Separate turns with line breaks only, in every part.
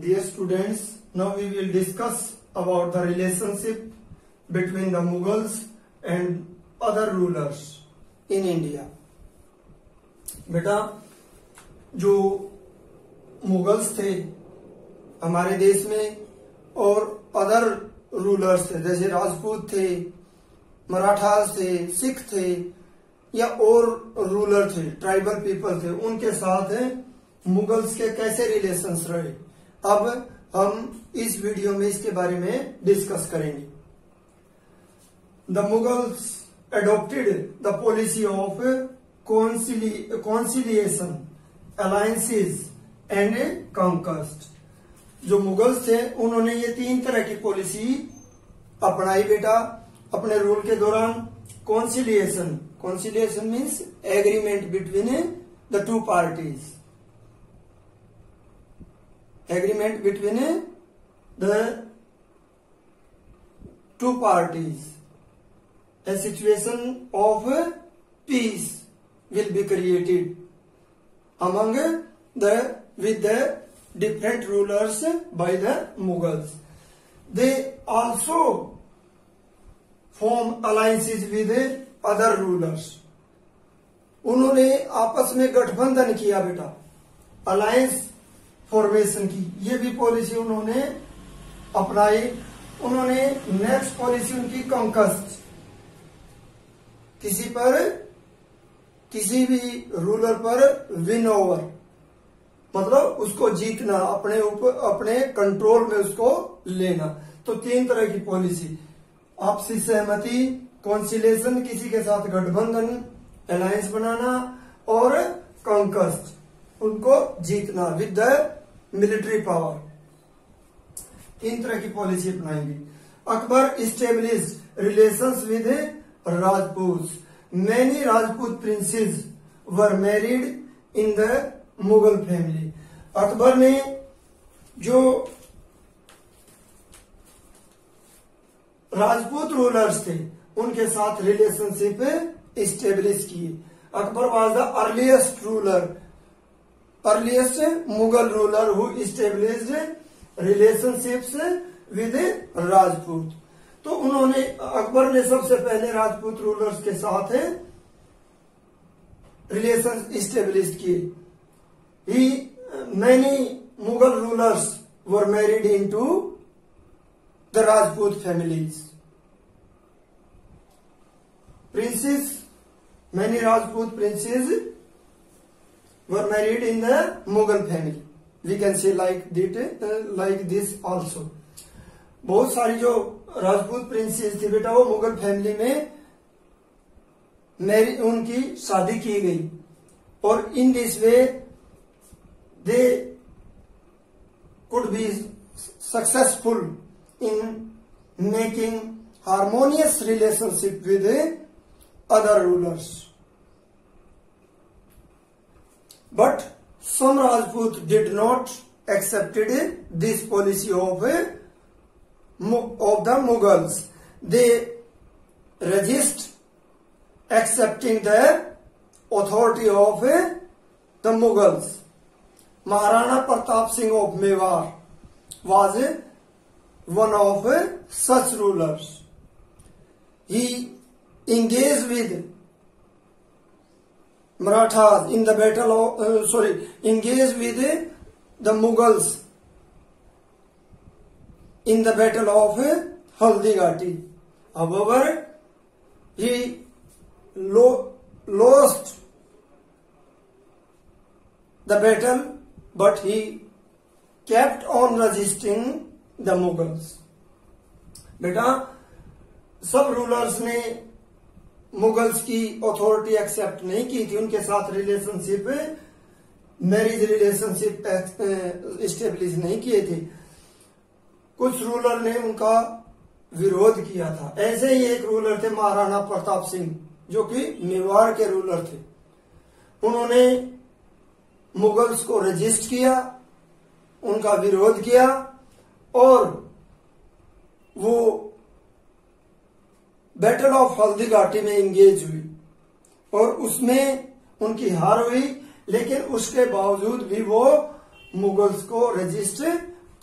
Dear students, now we will discuss about the relationship between the Mughals and other rulers in India. बेटा जो Mughals थे हमारे देश में और अदर रूलर्स थे, जैसे राजपूत थे, मराठास थे, सिख थे या और रूलर थे, ट्राइबल पीपल थे, उनके साथ मुगल्स के कैसे रिलेशंस रहे, अब हम इस वीडियो में इसके बारे में डिस्कस करेंगे। The Mughals adopted the policy of conciliation, alliances and conquest। जो मुगल्स थे उन्होंने ये तीन तरह की पॉलिसी अपनाई बेटा अपने रूल के दौरान। Conciliation means agreement between the two parties, agreement between the two parties. A situation of peace will be created among with the different rulers by the Mughals. They also form alliances with other rulers. उन्होंने आपस में गठबंधन किया बेटा, alliance formation की, ये भी policy उन्होंने अपनाई। उन्होंने नेक्स्ट पॉलिसी उनकी कॉन्क्वेस्ट, किसी भी रूलर पर विन ओवर, मतलब उसको जीतना, अपने कंट्रोल में उसको लेना। तो तीन तरह की पॉलिसी, आपसी सहमति, कॉन्सिलेशन, किसी के साथ गठबंधन, अलायंस बनाना, और कॉन्क्वेस्ट, उनको जीतना विद द मिलिट्री पावर। तीन तरह की पॉलिसी अपनाएंगे। Akbar established relations with Rajputs. Many Rajput princes were married in the Mughal family. Akbar ने जो राजपूत रूलर्स थे उनके साथ रिलेशनशिप इस्टेब्लिश किए। Akbar was the earliest Mughal ruler who established relationships with Rajput. तो उन्होंने, अकबर ने सबसे पहले राजपूत रूलर्स के साथ रिलेशन इस्टेब्लिश किए। Many Mughal rulers were married into the Rajput families. Princes, many Rajput princes were married in the Mughal family. We can say like this also. बहुत सारी जो राजपूत प्रिंसेस थी बेटा वो मुगल फैमिली में उनकी शादी की गई, और in this way they could be successful in making harmonious relationship with other rulers. But some Rajput did not accepted this policy of the Mughals. They resist accepting the authority of the Mughals. Maharana Pratap Singh of Mewar was one of such rulers. He engaged with Marathas in the battle of engaged with the Mughals in the battle of Haldi Ghati. However, he lost the battle, but he kept on resisting the Mughals. बेटा सब rulers ने Mughals की authority accept नहीं की थी, उनके साथ relationship, marriage relationship establish नहीं किए थे। कुछ रूलर ने उनका विरोध किया था। ऐसे ही एक रूलर थे महाराणा प्रताप सिंह, जो कि मेवाड़ के रूलर थे। उन्होंने मुगल्स को रेजिस्ट किया, उनका विरोध किया, और वो बैटल ऑफ हल्दी घाटी में एंगेज हुई, और उसमें उनकी हार हुई। लेकिन उसके बावजूद भी वो मुगल्स को रेजिस्ट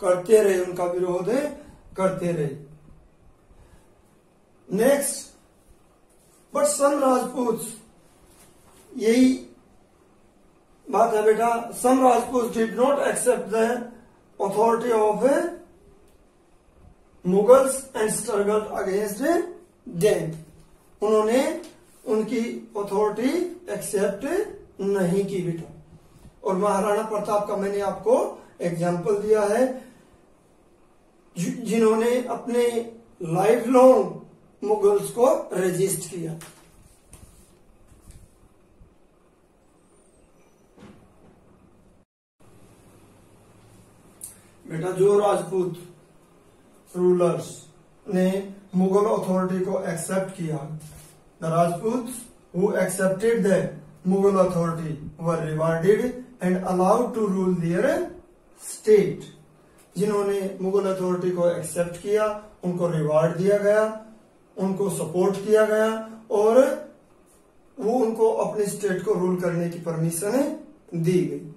करते रहे, उनका विरोध करते रहे। नेक्स्ट, बट सम राजपूत, यही बात है बेटा, some Rajput did not accept the authority of Mughals and struggle against them. उन्होंने उनकी अथॉरिटी एक्सेप्ट नहीं की बेटा। और महाराणा प्रताप का मैंने आपको एग्जाम्पल दिया है, जिन्होंने अपने लाइफ लॉन्ग मुगल्स को रेजिस्ट किया। बेटा जो राजपूत रूलर्स ने मुगल अथॉरिटी को एक्सेप्ट किया, the Rajput who accepted the Mughal authority were rewarded and allowed to rule their state. जिन्होंने मुगल अथॉरिटी को एक्सेप्ट किया उनको रिवार्ड दिया गया, उनको सपोर्ट किया गया और वो उनको अपने स्टेट को रूल करने की परमिशन दी गई।